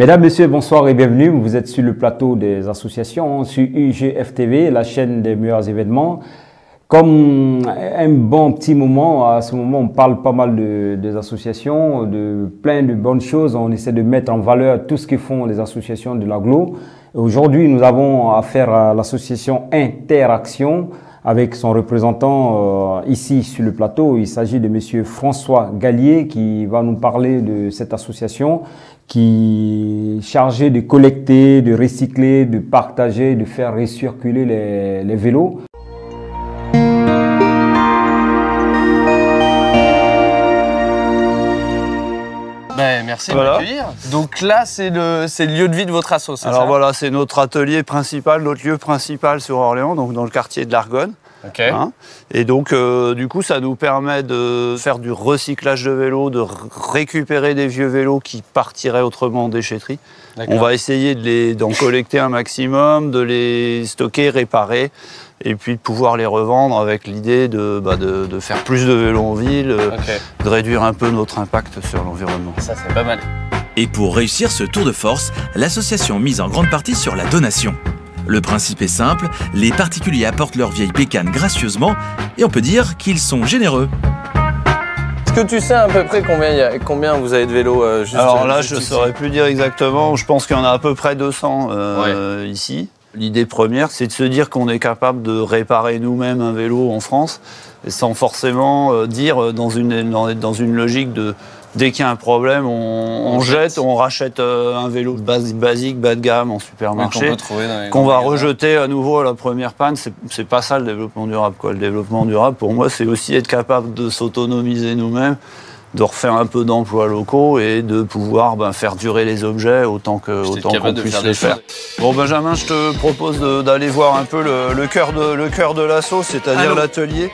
Mesdames, Messieurs, bonsoir et bienvenue. Vous êtes sur le plateau des associations, sur UGFTV, la chaîne des meilleurs événements. Comme un bon petit moment, à ce moment, on parle pas mal des associations, de plein de bonnes choses. On essaie de mettre en valeur tout ce que font les associations de l'agglo. Aujourd'hui, nous avons affaire à l'association Interaction avec son représentant ici sur le plateau. Il s'agit de monsieur François Gallier qui va nous parler de cette association qui est chargée de collecter, de recycler, de partager, de faire recirculer les vélos. Merci de m'accueillir. Donc là, c'est le lieu de vie de votre asso, c'est ça? Alors voilà, c'est notre atelier principal, notre lieu principal sur Orléans, donc dans le quartier de l'Argonne. Okay. Hein, et donc, du coup, ça nous permet de faire du recyclage de vélos, de récupérer des vieux vélos qui partiraient autrement en déchetterie. On va essayer d'en collecter un maximum, de les stocker, réparer, et puis de pouvoir les revendre avec l'idée de faire plus de vélos en ville, de réduire un peu notre impact sur l'environnement. Ça, c'est pas mal. Et pour réussir ce tour de force, l'association mise en grande partie sur la donation. Le principe est simple, les particuliers apportent leurs vieilles bécanes gracieusement et on peut dire qu'ils sont généreux. Est-ce que tu sais à peu près combien vous avez de vélos Alors là, je ne saurais plus dire exactement. Je pense qu'il y en a à peu près 200 ici. L'idée première, c'est de se dire qu'on est capable de réparer nous-mêmes un vélo en France sans forcément dire dans une logique de dès qu'il y a un problème, on jette, on rachète un vélo basique, bas de gamme en supermarché, qu'on va rejeter à nouveau à la première panne. C'est pas ça le développement durable, quoi. Le développement durable, pour moi, c'est aussi être capable de s'autonomiser nous-mêmes, de refaire un peu d'emplois locaux et de pouvoir faire durer les objets autant qu'on puisse le faire. Bon, Benjamin, je te propose d'aller voir un peu le cœur de l'asso, c'est-à-dire l'atelier.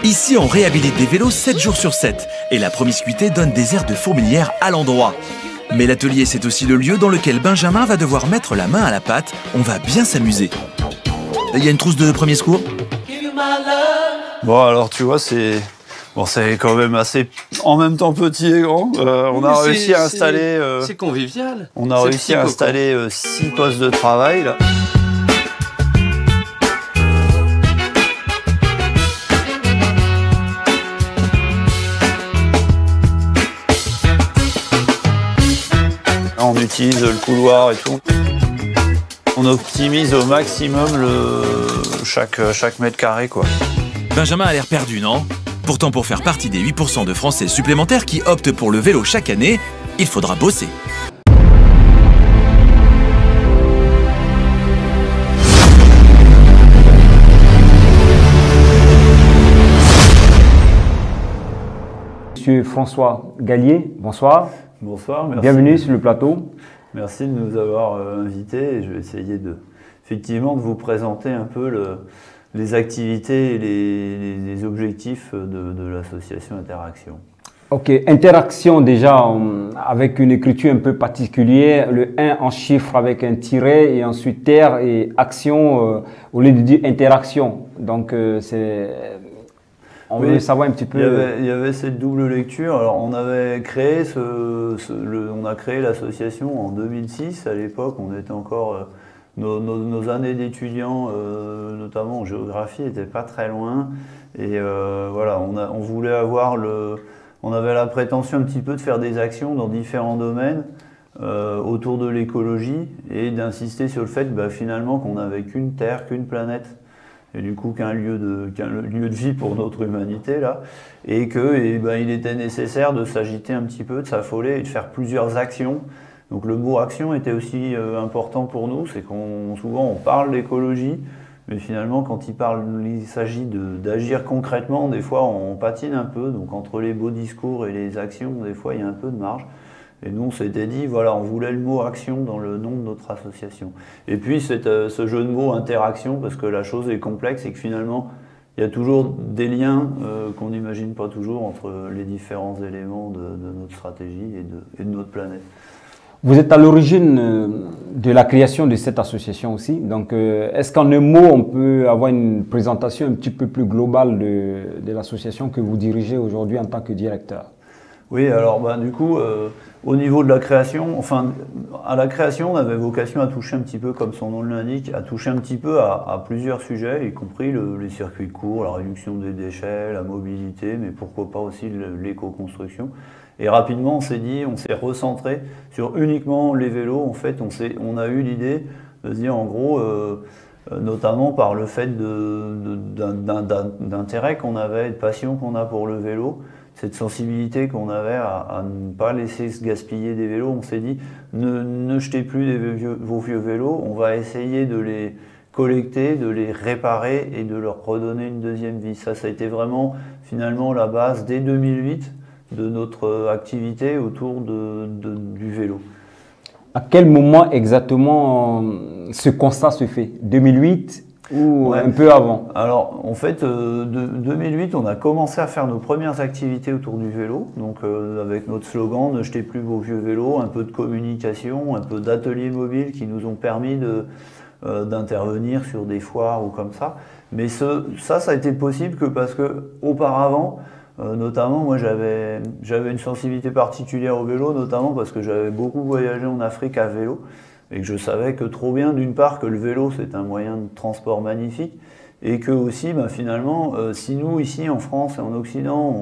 Ici, on réhabilite des vélos 7 jours sur 7 et la promiscuité donne des airs de fourmilière à l'endroit. Mais l'atelier, c'est aussi le lieu dans lequel Benjamin va devoir mettre la main à la pâte. On va bien s'amuser. Il y a une trousse de premier secours? Bon, alors tu vois, c'est quand même assez, en même temps petit et grand. On a réussi à installer... c'est convivial. On a réussi à installer 6 postes de travail, là. On utilise le couloir et tout. On optimise au maximum chaque mètre carré, quoi. Benjamin a l'air perdu, non? Pourtant, pour faire partie des 8% de Français supplémentaires qui optent pour le vélo chaque année, il faudra bosser. Monsieur François Gallier, bonsoir. Bonsoir, merci. Bienvenue sur le plateau. Merci de nous avoir invités et je vais essayer effectivement de vous présenter un peu les activités et les objectifs de l'association Interaction. Ok, Interaction déjà avec une écriture un peu particulière, le 1 en chiffre avec un tiret et ensuite terre et action au lieu de dire interaction. Donc on veut savoir un petit peu. Il y avait cette double lecture. Alors on avait créé on a créé l'association en 2006. À l'époque, on était encore nos années d'étudiants, notamment en géographie, n'étaient pas très loin. Et voilà, on voulait avoir on avait la prétention un petit peu de faire des actions dans différents domaines autour de l'écologie et d'insister sur le fait finalement qu'on n'avait qu'une Terre, qu'une planète. Et du coup qu'un lieu de vie pour notre humanité là, et il était nécessaire de s'agiter un petit peu, de s'affoler et de faire plusieurs actions. Donc le mot action était aussi important pour nous, c'est souvent on parle d'écologie, mais finalement quand il s'agit d'agir concrètement, des fois on patine un peu, donc entre les beaux discours et les actions, des fois il y a un peu de marge. Et nous, on s'était dit, voilà, on voulait le mot action dans le nom de notre association. Et puis, ce jeu de mots interaction, parce que la chose est complexe et que finalement, il y a toujours des liens qu'on n'imagine pas toujours entre les différents éléments de notre stratégie et de notre planète. Vous êtes à l'origine de la création de cette association aussi. Donc, est-ce qu'en un mot, on peut avoir une présentation un petit peu plus globale de l'association que vous dirigez aujourd'hui en tant que directeur? Oui, alors du coup, au niveau de la création, enfin, à la création, on avait vocation à toucher un petit peu, comme son nom l'indique, à toucher un petit peu à plusieurs sujets, y compris les circuits courts, la réduction des déchets, la mobilité, mais pourquoi pas aussi l'éco-construction. Et rapidement, on s'est dit, on s'est recentré sur uniquement les vélos. En fait, on a eu l'idée de se dire, en gros, notamment par le fait d'intérêt qu'on avait, de passion qu'on a pour le vélo, cette sensibilité qu'on avait à ne pas laisser se gaspiller des vélos, on s'est dit ne jetez plus vos vieux vélos, on va essayer de les collecter, de les réparer et de leur redonner une deuxième vie. Ça a été vraiment finalement la base dès 2008 de notre activité autour du vélo. À quel moment exactement ce constat se fait? 2008 ou un peu avant? Alors, en fait, 2008, on a commencé à faire nos premières activités autour du vélo. Donc, avec notre slogan « Ne jetez plus vos vieux vélos », un peu de communication, un peu d'ateliers mobiles qui nous ont permis d'intervenir sur des foires ou comme ça. Mais ça a été possible que parce que auparavant, notamment, moi, j'avais une sensibilité particulière au vélo, notamment parce que j'avais beaucoup voyagé en Afrique à vélo. Et que je savais que trop bien, d'une part, que le vélo, c'est un moyen de transport magnifique, et que aussi, finalement, si nous, ici, en France et en Occident,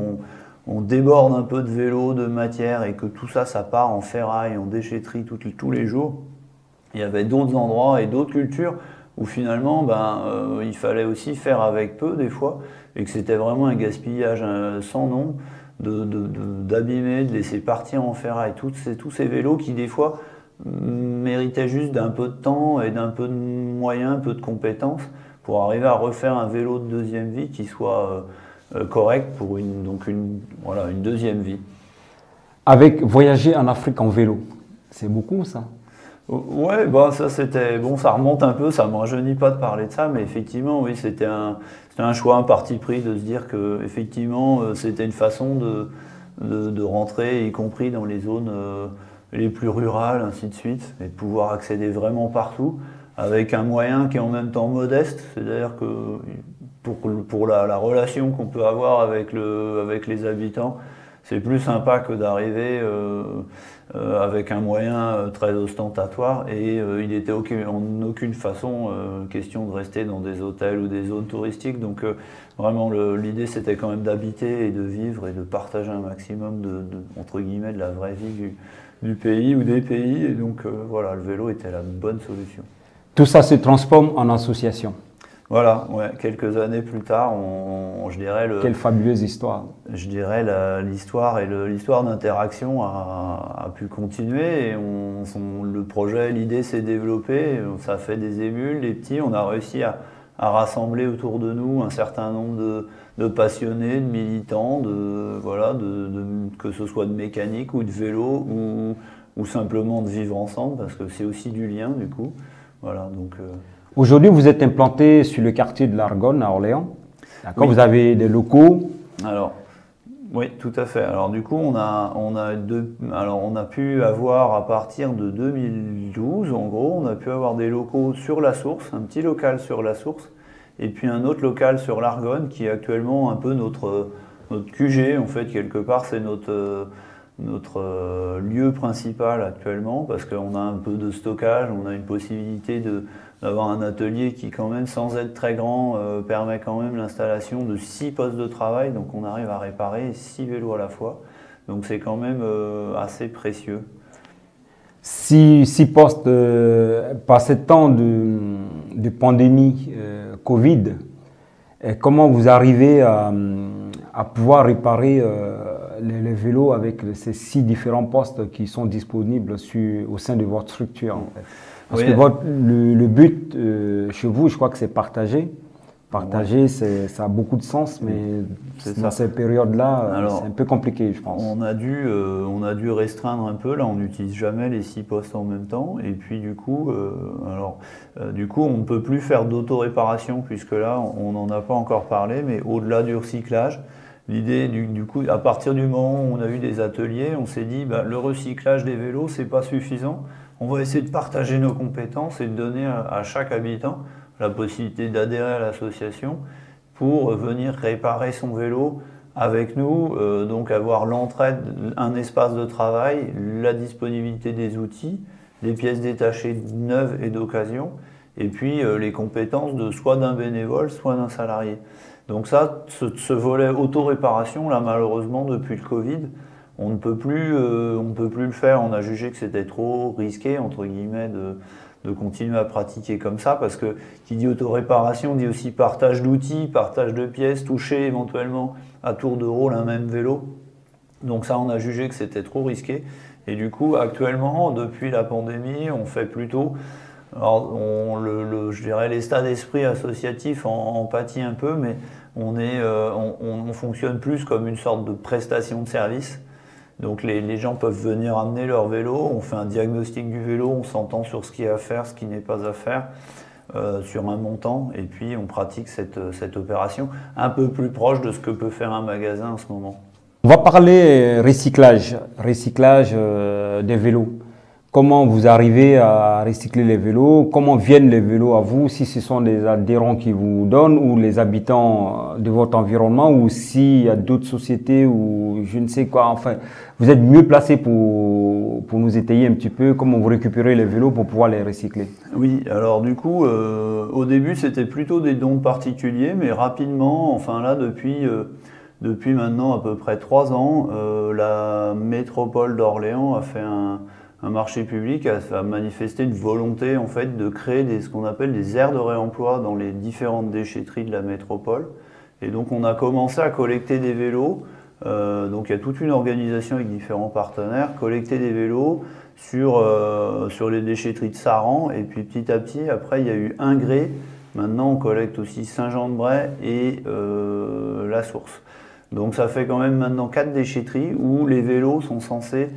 on déborde un peu de vélo, de matière, et que tout ça, ça part en ferraille, en déchetterie tous les jours, il y avait d'autres endroits et d'autres cultures où finalement, il fallait aussi faire avec peu, des fois, et que c'était vraiment un gaspillage sans nom, d'abîmer, de laisser partir en ferraille tous ces vélos qui, des fois, méritait juste d'un peu de temps et d'un peu de moyens, un peu de compétences pour arriver à refaire un vélo de deuxième vie qui soit correct pour une deuxième vie. Avec voyager en Afrique en vélo, c'est beaucoup ça? Ouais, ça c'était bon, ça remonte un peu, ça ne me rajeunit pas de parler de ça, mais effectivement, oui, c'était un choix, un parti pris de se dire que effectivement c'était une façon de rentrer, y compris dans les zones les plus rurales, ainsi de suite, et de pouvoir accéder vraiment partout, avec un moyen qui est en même temps modeste, c'est-à-dire que pour la relation qu'on peut avoir avec les habitants, c'est plus sympa que d'arriver avec un moyen très ostentatoire, et il n'était en aucune façon question de rester dans des hôtels ou des zones touristiques, donc vraiment l'idée c'était quand même d'habiter et de vivre et de partager un maximum entre guillemets de la vraie vie du pays ou des pays, et donc voilà, le vélo était la bonne solution. Tout ça se transforme en association. Voilà, ouais, quelques années plus tard, je dirais... Quelle fabuleuse histoire. Je dirais l'histoire d'interaction a pu continuer, et le projet, l'idée s'est développée, ça a fait des émules, les petits, on a réussi à rassembler autour de nous un certain nombre de passionnés, de militants, que ce soit de mécanique ou de vélo ou simplement de vivre ensemble, parce que c'est aussi du lien du coup. Voilà, donc, Aujourd'hui, vous êtes implanté sur le quartier de l'Argonne à Orléans. D'accord, oui. Vous avez des locaux. Alors, oui, tout à fait. Alors du coup, on a pu avoir à partir de 2012, en gros, on a pu avoir des locaux sur la Source, un petit local sur la Source, et puis un autre local sur l'Argonne qui est actuellement un peu notre QG, en fait, quelque part, c'est notre lieu principal actuellement, parce qu'on a un peu de stockage, on a une possibilité d'avoir un atelier qui, quand même, sans être très grand, permet quand même l'installation de 6 postes de travail, donc on arrive à réparer 6 vélos à la fois, donc c'est quand même assez précieux. 6 postes, par ce temps de pandémie Covid, comment vous arrivez à pouvoir réparer les vélos avec ces 6 différents postes qui sont disponibles au sein de votre structure en fait. Parce que le but chez vous, je crois que c'est partager. Partager, ça a beaucoup de sens, mais dans cette période-là, c'est un peu compliqué, je pense. On a dû restreindre un peu. Là, on n'utilise jamais les 6 postes en même temps. Et puis, du coup, on ne peut plus faire d'auto-réparation, puisque là, on n'en a pas encore parlé, mais au-delà du recyclage, l'idée, du coup, à partir du moment où on a eu des ateliers, on s'est dit, le recyclage des vélos, c'est pas suffisant. On va essayer de partager nos compétences et de donner à chaque habitant la possibilité d'adhérer à l'association pour venir réparer son vélo avec nous, donc avoir l'entraide, un espace de travail, la disponibilité des outils, des pièces détachées neuves et d'occasion, et puis les compétences de soit d'un bénévole, soit d'un salarié. Donc ça, ce volet auto-réparation, là malheureusement depuis le Covid, on ne peut plus le faire. On a jugé que c'était trop risqué, entre guillemets, de continuer à pratiquer comme ça, parce que qui dit auto-réparation dit aussi partage d'outils, partage de pièces, toucher éventuellement à tour de rôle un même vélo. Donc ça, on a jugé que c'était trop risqué. Et du coup, actuellement, depuis la pandémie, on fait plutôt, alors je dirais l'état d'esprit associatif en pâtit un peu, mais on fonctionne plus comme une sorte de prestation de service. Donc les gens peuvent venir amener leur vélo, on fait un diagnostic du vélo, on s'entend sur ce qu'il y a à faire, ce qui n'est pas à faire, sur un montant, et puis on pratique cette opération un peu plus proche de ce que peut faire un magasin en ce moment. On va parler recyclage des vélos. Comment vous arrivez à recycler les vélos? Comment viennent les vélos à vous? Si ce sont des adhérents qui vous donnent ou les habitants de votre environnement, ou s'il y a d'autres sociétés ou je ne sais quoi. Enfin, vous êtes mieux placé pour nous étayer un petit peu comment vous récupérez les vélos pour pouvoir les recycler. Oui, alors du coup, au début c'était plutôt des dons particuliers, mais rapidement, enfin là depuis maintenant à peu près 3 ans, la métropole d'Orléans a fait un marché public, a manifesté une volonté en fait de créer ce qu'on appelle des aires de réemploi dans les différentes déchetteries de la métropole. Et donc on a commencé à collecter des vélos, donc il y a toute une organisation avec différents partenaires, collecter des vélos sur les déchetteries de Saran, et puis petit à petit, après il y a eu Ingré, maintenant on collecte aussi Saint-Jean-de-Bray et La Source. Donc ça fait quand même maintenant 4 déchetteries où les vélos sont censés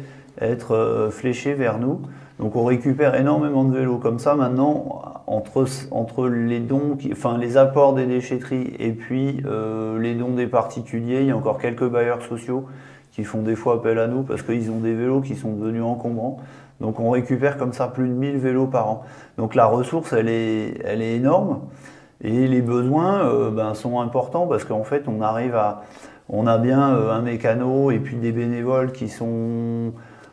être fléchés vers nous. Donc on récupère énormément de vélos comme ça. Maintenant, entre les dons, les apports des déchetteries et puis les dons des particuliers, il y a encore quelques bailleurs sociaux qui font des fois appel à nous parce qu'ils ont des vélos qui sont devenus encombrants. Donc on récupère comme ça plus de 1000 vélos par an. Donc la ressource, elle est énorme et les besoins sont importants parce qu'en fait on a bien un mécano et puis des bénévoles qui sont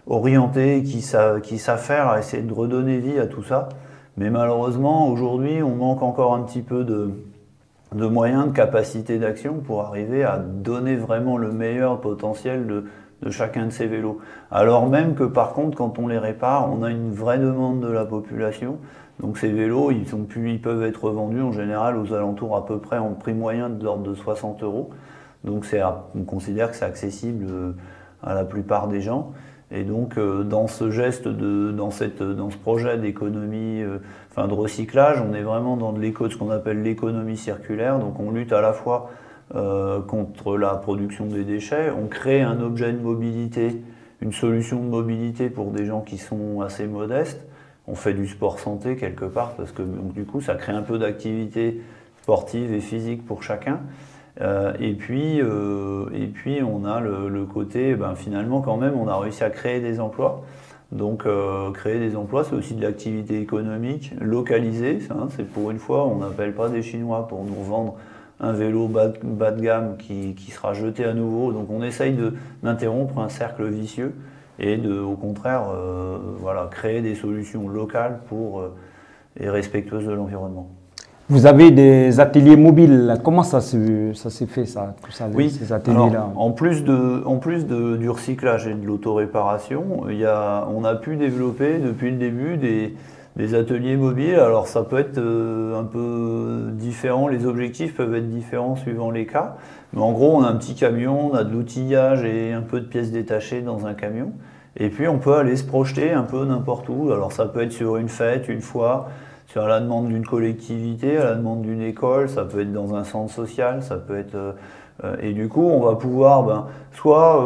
orientés, qui savent faire, à essayer de redonner vie à tout ça. Mais malheureusement, aujourd'hui, on manque encore un petit peu de moyens, de capacité d'action pour arriver à donner vraiment le meilleur potentiel de chacun de ces vélos. Alors même que par contre, quand on les répare, on a une vraie demande de la population. Donc ces vélos, ils peuvent être vendus en général aux alentours à peu près en prix moyen de l'ordre de 60 €. Donc on considère que c'est accessible à la plupart des gens. Et donc dans ce geste, dans ce projet d'économie, de recyclage, on est vraiment dans ce qu'on appelle l'économie circulaire. Donc on lutte à la fois contre la production des déchets, on crée un objet de mobilité, une solution de mobilité pour des gens qui sont assez modestes. On fait du sport santé quelque part parce que donc, du coup ça crée un peu d'activité sportive et physique pour chacun. Et puis on a le côté, finalement quand même on a réussi à créer des emplois. Donc créer des emplois, c'est aussi de l'activité économique localisée. C'est pour une fois, on n'appelle pas des Chinois pour nous vendre un vélo bas de gamme qui sera jeté à nouveau. Donc on essaye d'interrompre un cercle vicieux et au contraire créer des solutions locales et respectueuses de l'environnement. Vous avez des ateliers mobiles. Comment ça s'est fait tout ça, oui, ces ateliers-là? En plus du recyclage et de l'auto-réparation, on a pu développer depuis le début des ateliers mobiles. Alors ça peut être un peu différent, les objectifs peuvent être différents suivant les cas. Mais en gros, on a un petit camion, on a de l'outillage et un peu de pièces détachées dans un camion. Et puis on peut aller se projeter un peu n'importe où. Alors ça peut être sur une fête, une fois, à la demande d'une collectivité, à la demande d'une école, ça peut être dans un centre social, ça peut être... et du coup, on va pouvoir soit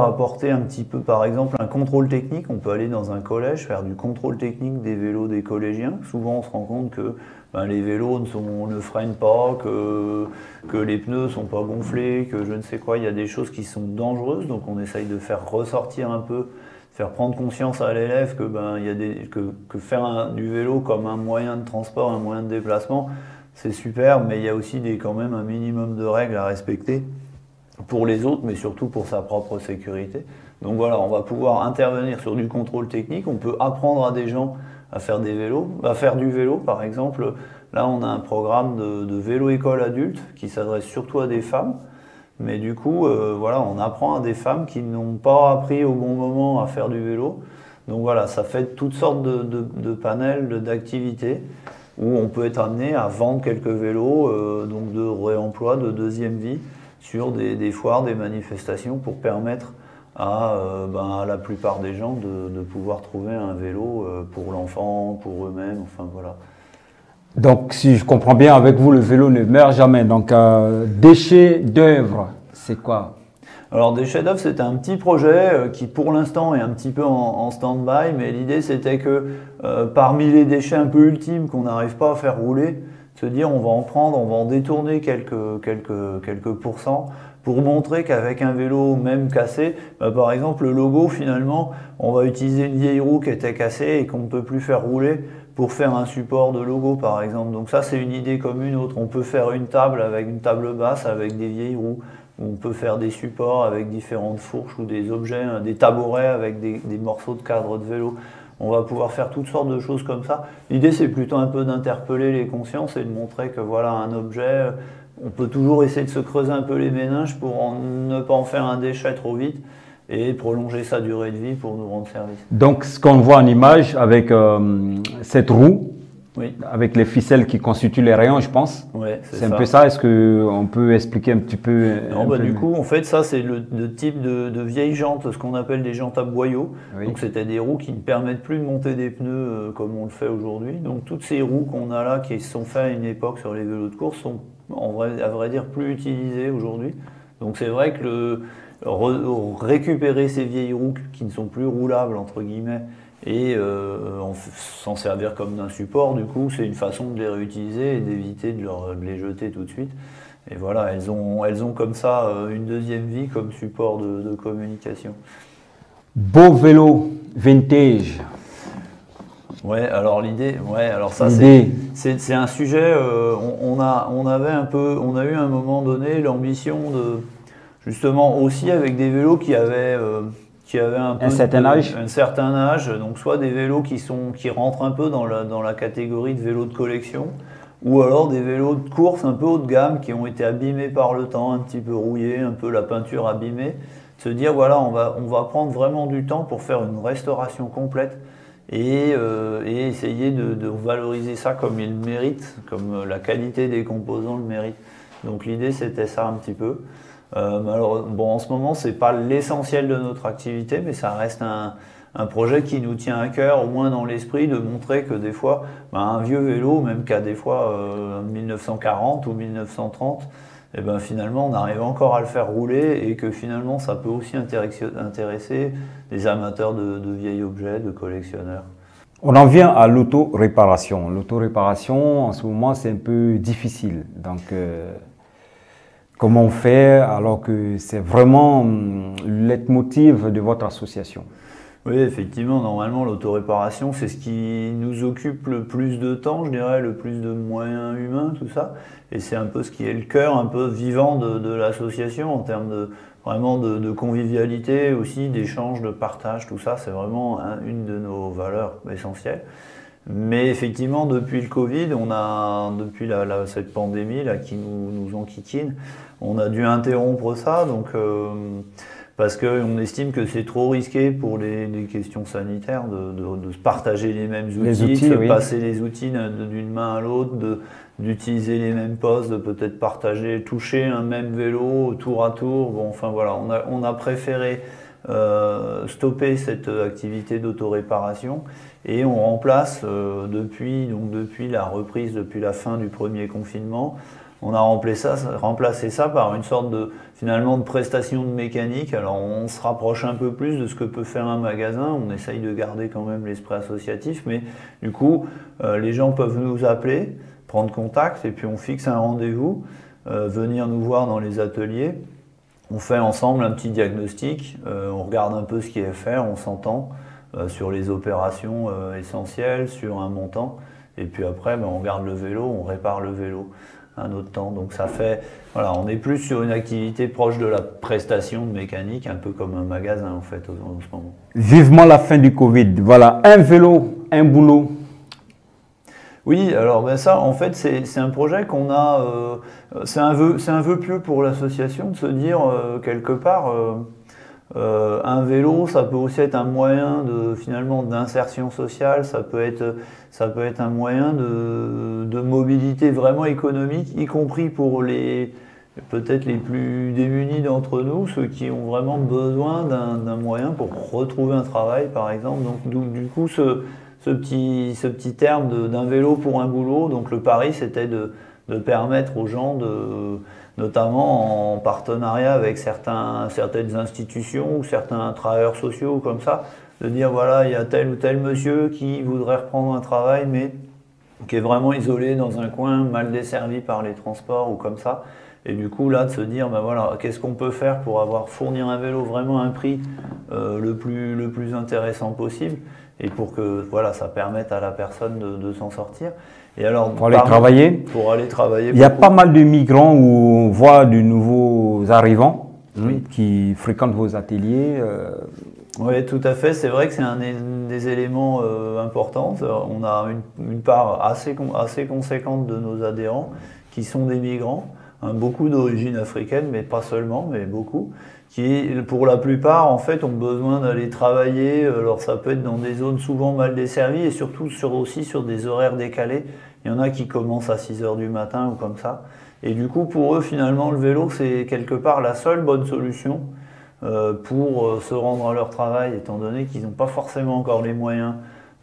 apporter un petit peu, par exemple, un contrôle technique. On peut aller dans un collège, faire du contrôle technique des vélos des collégiens. Souvent, on se rend compte que les vélos ne freinent pas, que les pneus ne sont pas gonflés, que je ne sais quoi. Il y a des choses qui sont dangereuses, donc on essaye de faire ressortir un peu, faire prendre conscience à l'élève que faire du vélo comme un moyen de transport, un moyen de déplacement, c'est super, mais il y a aussi quand même un minimum de règles à respecter pour les autres, mais surtout pour sa propre sécurité. Donc voilà, on va pouvoir intervenir sur du contrôle technique, on peut apprendre à des gens à faire des vélos, à faire du vélo par exemple. Là on a un programme de vélo-école adulte qui s'adresse surtout à des femmes, mais du coup voilà, on apprend à des femmes qui n'ont pas appris au bon moment à faire du vélo. Donc voilà, ça fait toutes sortes de panels d'activités où on peut être amené à vendre quelques vélos, donc de réemploi, de deuxième vie, sur des foires, des manifestations pour permettre à la plupart des gens de pouvoir trouver un vélo pour l'enfant, pour eux-mêmes, enfin voilà. Donc si je comprends bien avec vous, le vélo ne meurt jamais. Donc déchet d'œuvre, c'est quoi? Alors des chefs-d'œuvre, c'était un petit projet qui pour l'instant est un petit peu en stand-by, mais l'idée c'était que parmi les déchets un peu ultimes qu'on n'arrive pas à faire rouler, se dire on va en prendre, on va en détourner quelques pourcents pour montrer qu'avec un vélo même cassé, par exemple le logo finalement, on va utiliser une vieille roue qui était cassée et qu'on ne peut plus faire rouler pour faire un support de logo par exemple. Donc ça c'est une idée comme une autre, on peut faire une table avec une table basse avec des vieilles roues. On peut faire des supports avec différentes fourches ou des objets, des tabourets avec des morceaux de cadre de vélo. On va pouvoir faire toutes sortes de choses comme ça. L'idée, c'est plutôt un peu d'interpeller les consciences et de montrer que voilà, un objet, on peut toujours essayer de se creuser un peu les méninges pour ne pas en faire un déchet trop vite et prolonger sa durée de vie pour nous rendre service. Donc, ce qu'on voit en image avec cette roue, oui, avec les ficelles qui constituent les rayons, je pense. Ouais, c'est un peu ça. Est-ce qu'on peut expliquer un petit peu? Non, du coup, en fait, ça, c'est le type de vieilles jantes, ce qu'on appelle des jantes à boyaux. Oui. Donc, c'était des roues qui ne permettent plus de monter des pneus comme on le fait aujourd'hui. Donc, toutes ces roues qu'on a là, qui se sont faites à une époque sur les vélos de course, sont, à vrai dire, plus utilisées aujourd'hui. Donc, c'est vrai que récupérer ces vieilles roues qui ne sont plus roulables, entre guillemets, et s'en servir comme d'un support, du coup, c'est une façon de les réutiliser et d'éviter de les jeter tout de suite. Et voilà, elles ont comme ça une deuxième vie comme support de communication. Beau vélo vintage. Ouais, alors l'idée, alors ça c'est un sujet. On a eu à un moment donné l'ambition de justement aussi avec des vélos qui avaient un certain âge, donc soit des vélos qui rentrent un peu dans la catégorie de vélos de collection, ou alors des vélos de course un peu haut de gamme qui ont été abîmés par le temps, un petit peu rouillés, un peu la peinture abîmée. Se dire voilà, on va prendre vraiment du temps pour faire une restauration complète et essayer de valoriser ça comme il mérite, comme la qualité des composants le mérite. Donc l'idée c'était ça un petit peu. Alors, bon, en ce moment, c'est pas l'essentiel de notre activité, mais ça reste un projet qui nous tient à cœur, au moins dans l'esprit, de montrer que des fois, un vieux vélo, même qu'à des fois 1940 ou 1930, et finalement, on arrive encore à le faire rouler et que finalement, ça peut aussi intéresser des amateurs de vieils objets, de collectionneurs. On en vient à l'auto-réparation. L'auto-réparation, en ce moment, c'est un peu difficile. Donc, comment on fait alors que c'est vraiment le leitmotiv de votre association? Oui, effectivement, normalement, l'autoréparation, c'est ce qui nous occupe le plus de temps, je dirais, le plus de moyens humains, tout ça. Et c'est un peu ce qui est le cœur un peu vivant de l'association en termes vraiment de convivialité aussi, d'échange, de partage, tout ça. C'est vraiment une de nos valeurs essentielles. Mais effectivement, depuis le Covid, depuis cette pandémie là, qui nous enquiquine, on a dû interrompre ça, donc, parce qu'on estime que c'est trop risqué pour les questions sanitaires de se partager les mêmes outils, de se passer les outils d'une main à l'autre, d'utiliser les mêmes postes, de peut-être toucher un même vélo tour à tour. Bon, enfin voilà, on a préféré stopper cette activité d'autoréparation et on remplace depuis la reprise, depuis la fin du premier confinement, on a remplacé ça par une sorte finalement de prestation de mécanique. Alors on se rapproche un peu plus de ce que peut faire un magasin, on essaye de garder quand même l'esprit associatif, mais du coup les gens peuvent nous appeler, prendre contact et puis on fixe un rendez-vous, venir nous voir dans les ateliers. On fait ensemble un petit diagnostic, on regarde un peu ce qu'il y a à faire, on s'entend sur les opérations essentielles, sur un montant. Et puis après, ben, on garde le vélo, on répare le vélo un autre temps. Donc ça fait, voilà, on est plus sur une activité proche de la prestation de mécanique, un peu comme un magasin en fait en ce moment. Vivement la fin du Covid. Voilà, un vélo, un boulot. Oui, alors ben ça, en fait, c'est un projet qu'on a. C'est un vœu pieux pour l'association de se dire quelque part. Un vélo, ça peut aussi être un moyen finalement d'insertion sociale, ça peut être un moyen de mobilité vraiment économique, y compris pour peut-être les plus démunis d'entre nous, ceux qui ont vraiment besoin d'un moyen pour retrouver un travail, par exemple. Donc du coup, ce petit terme d'un vélo pour un boulot, donc le pari, c'était de permettre aux gens notamment en partenariat avec certaines institutions ou certains travailleurs sociaux comme ça, de dire voilà, il y a tel ou tel monsieur qui voudrait reprendre un travail mais qui est vraiment isolé dans un coin, mal desservi par les transports ou comme ça. Et du coup là de se dire ben voilà, qu'est-ce qu'on peut faire pour fournir un vélo vraiment à un prix le plus intéressant possible et pour que voilà, ça permette à la personne de s'en sortir. Et alors, pour aller travailler. Pour aller travailler. Il y a pas mal de migrants où on voit de nouveaux arrivants qui fréquentent vos ateliers. Oui, tout à fait. C'est vrai que c'est un des éléments importants. On a une part assez conséquente de nos adhérents qui sont des migrants, hein, beaucoup d'origine africaine, mais pas seulement, mais beaucoup, qui pour la plupart en fait ont besoin d'aller travailler. Alors ça peut être dans des zones souvent mal desservies et surtout aussi sur des horaires décalés. Il y en a qui commencent à 6 h du matin ou comme ça. Et du coup, pour eux, finalement, le vélo, c'est quelque part la seule bonne solution pour se rendre à leur travail, étant donné qu'ils n'ont pas forcément encore les moyens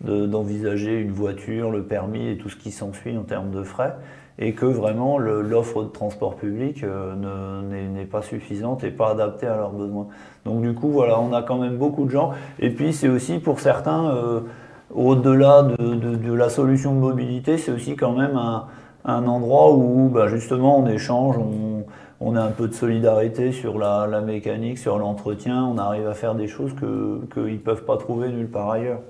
d'envisager une voiture, le permis et tout ce qui s'ensuit en termes de frais, et que vraiment l'offre de transport public n'est pas suffisante et pas adaptée à leurs besoins. Donc du coup, voilà, on a quand même beaucoup de gens. Et puis, c'est aussi pour certains... au-delà de la solution de mobilité, c'est aussi quand même un endroit où bah, justement on échange, on a un peu de solidarité sur la mécanique, sur l'entretien, on arrive à faire des choses qu'ils ne peuvent pas trouver nulle part ailleurs.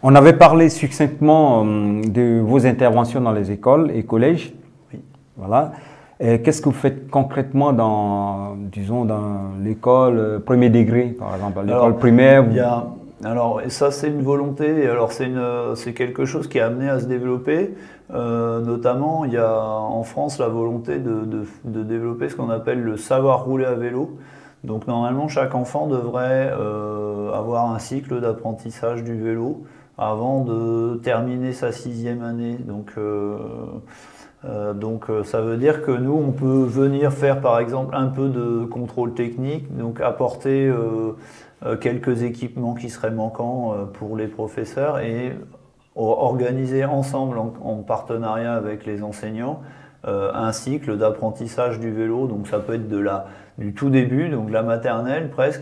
On avait parlé succinctement de vos interventions dans les écoles et collèges. Oui. Voilà. Qu'est-ce que vous faites concrètement dans l'école premier degré, par exemple, l'école primaire? Alors, ça, c'est une volonté, alors c'est quelque chose qui est amené à se développer. Notamment, il y a en France la volonté de développer ce qu'on appelle le savoir rouler à vélo. Donc, normalement, chaque enfant devrait avoir un cycle d'apprentissage du vélo avant de terminer sa 6e année. Donc, ça veut dire que nous, on peut venir faire, par exemple, un peu de contrôle technique, donc apporter... quelques équipements qui seraient manquants pour les professeurs et organiser ensemble en partenariat avec les enseignants un cycle d'apprentissage du vélo. Donc ça peut être du tout début, donc de la maternelle presque,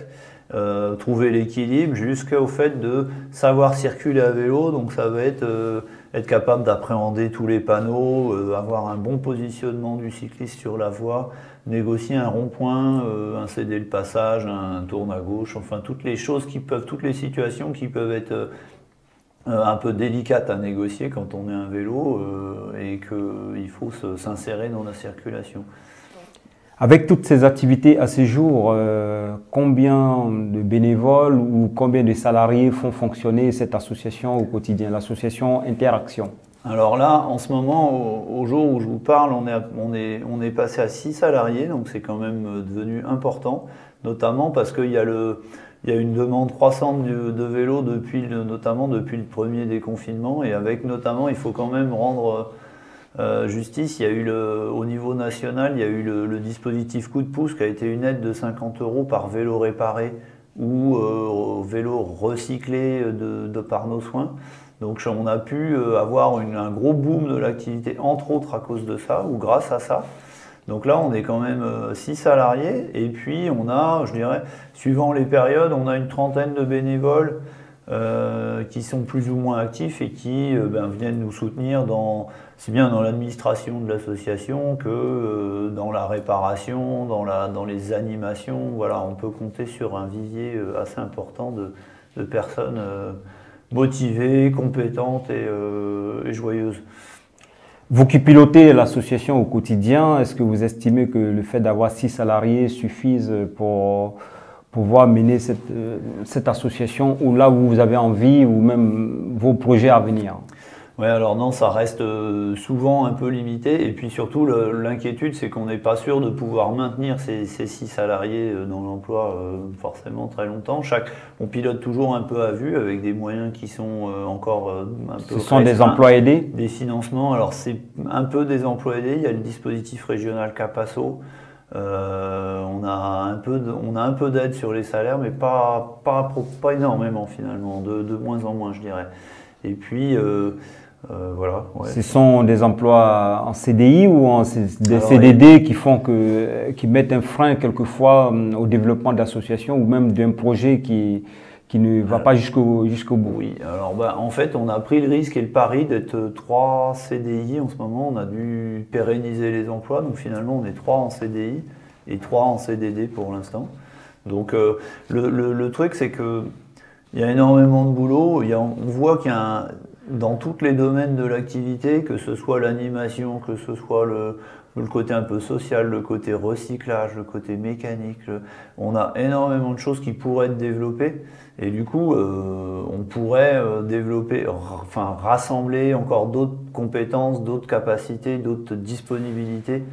trouver l'équilibre jusqu'au fait de savoir circuler à vélo. Donc ça va être capable d'appréhender tous les panneaux, avoir un bon positionnement du cycliste sur la voie, négocier un rond-point, un céder le passage, un tourne à gauche, enfin toutes les situations qui peuvent être un peu délicates à négocier quand on est un vélo et qu'il faut s'insérer dans la circulation. Avec toutes ces activités à ce jour, combien de bénévoles ou combien de salariés font fonctionner cette association au quotidien, l'association Interaction? Alors là, en ce moment, au jour où je vous parle, on est passé à 6 salariés, donc c'est quand même devenu important, notamment parce qu'il y a une demande croissante de vélos notamment depuis le premier déconfinement, et avec notamment, il faut quand même rendre justice, il y a eu au niveau national, il y a eu le dispositif coup de pouce qui a été une aide de 50 € par vélo réparé ou vélo recyclé par nos soins. Donc on a pu avoir un gros boom de l'activité, entre autres à cause de ça, ou grâce à ça. Donc là, on est quand même 6 salariés, et puis on a, je dirais, suivant les périodes, on a une trentaine de bénévoles qui sont plus ou moins actifs et qui viennent nous soutenir aussi bien dans l'administration de l'association que dans la réparation, dans les animations. Voilà, on peut compter sur un vivier assez important de personnes motivée, compétente et joyeuse. Vous qui pilotez l'association au quotidien, est-ce que vous estimez que le fait d'avoir 6 salariés suffise pour pouvoir mener cette association ou là où vous avez envie ou même vos projets à venir? Ouais, alors non, ça reste souvent un peu limité. Et puis surtout, l'inquiétude, c'est qu'on n'est pas sûr de pouvoir maintenir ces 6 salariés dans l'emploi forcément très longtemps. On pilote toujours un peu à vue avec des moyens qui sont encore un peu... Ce sont des emplois aidés? Des financements. Alors c'est un peu des emplois aidés. Il y a le dispositif régional Capasso. On a un peu d'aide sur les salaires, mais pas énormément finalement, de moins en moins, je dirais. Et puis... voilà, ouais. Ce sont des emplois en CDI ou des CDD qui mettent un frein quelquefois au développement de l'association ou même d'un projet qui ne va pas jusqu'au bout? Oui, alors en fait on a pris le risque et le pari d'être 3 CDI en ce moment. On a dû pérenniser les emplois, donc finalement on est 3 en CDI et 3 en CDD pour l'instant. Donc le truc c'est que il y a énormément de boulot. On voit qu'il y a dans tous les domaines de l'activité, que ce soit l'animation, que ce soit le côté un peu social, le côté recyclage, le côté mécanique, on a énormément de choses qui pourraient être développées et du coup on pourrait rassembler encore d'autres compétences, d'autres capacités, d'autres disponibilités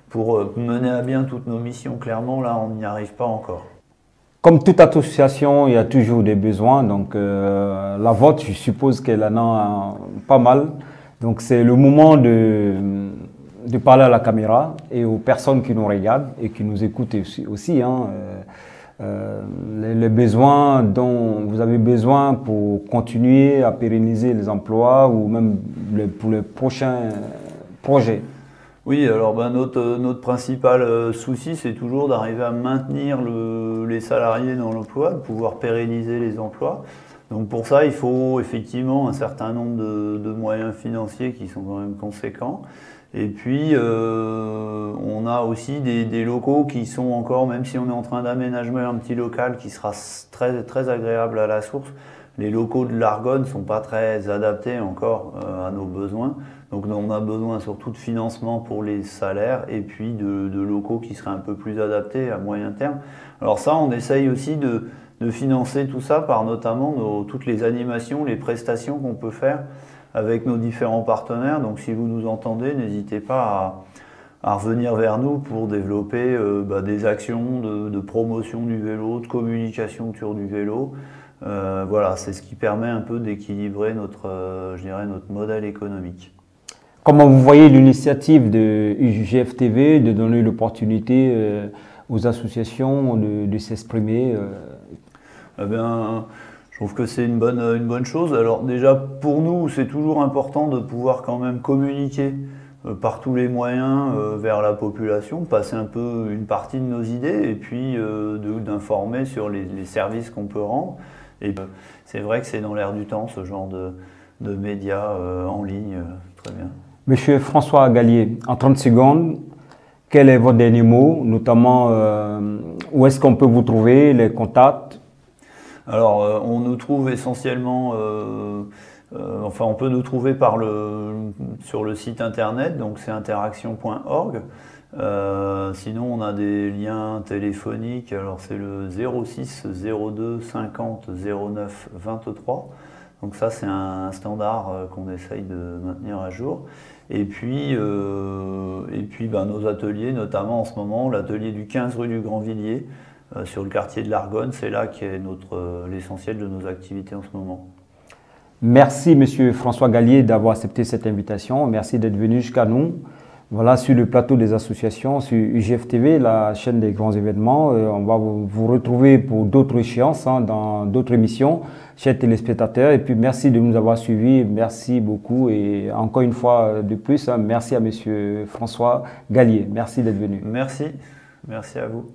pour mener à bien toutes nos missions. Clairement là on n'y arrive pas encore. Comme toute association, il y a toujours des besoins. Donc, la vôtre, je suppose qu'elle en a pas mal. Donc, c'est le moment de parler à la caméra et aux personnes qui nous regardent et qui nous écoutent aussi. Les besoins dont vous avez besoin pour continuer à pérenniser les emplois ou même pour les prochains projets. Oui, alors notre principal souci, c'est toujours d'arriver à maintenir les salariés dans l'emploi, de pouvoir pérenniser les emplois. Donc pour ça, il faut effectivement un certain nombre de moyens financiers qui sont quand même conséquents. Et puis, on a aussi des locaux qui sont encore, même si on est en train d'aménager un petit local qui sera très, très agréable à la source, les locaux de l'Argonne ne sont pas très adaptés encore à nos besoins. Donc on a besoin surtout de financement pour les salaires et puis de locaux qui seraient un peu plus adaptés à moyen terme. Alors ça, on essaye aussi de financer tout ça par notamment toutes les animations, les prestations qu'on peut faire avec nos différents partenaires. Donc si vous nous entendez, n'hésitez pas à revenir vers nous pour développer des actions de promotion du vélo, de communication autour du vélo. Voilà, c'est ce qui permet un peu d'équilibrer notre modèle économique. Comment vous voyez l'initiative de UJF-TV de donner l'opportunité aux associations de s'exprimer? Eh bien, je trouve que c'est une bonne chose. Alors déjà, pour nous, c'est toujours important de pouvoir quand même communiquer par tous les moyens vers la population, passer un peu une partie de nos idées et puis d'informer sur les services qu'on peut rendre. Et c'est vrai que c'est dans l'air du temps, ce genre de médias en ligne. Très bien. Monsieur François Gallier, en 30 secondes, quel est votre dernier mot, notamment où est-ce qu'on peut vous trouver, les contacts? Alors, on nous trouve essentiellement, on peut nous trouver sur le site internet, donc c'est interaction.org. Sinon, on a des liens téléphoniques, alors c'est le 06 02 50 09 23. Donc ça, c'est un standard qu'on essaye de maintenir à jour. Et puis nos ateliers, notamment en ce moment, l'atelier du 15 rue du Grand-Villiers, sur le quartier de l'Argonne, c'est là qu'est l'essentiel de nos activités en ce moment. Merci Monsieur François Gallier d'avoir accepté cette invitation. Merci d'être venu jusqu'à nous. Voilà, sur le plateau des associations, sur UJF-TV, la chaîne des grands événements. On va vous retrouver pour d'autres échéances, dans d'autres émissions, chers téléspectateurs. Et puis, merci de nous avoir suivis. Merci beaucoup. Et encore une fois de plus, merci à Monsieur François Gallier. Merci d'être venu. Merci. Merci à vous.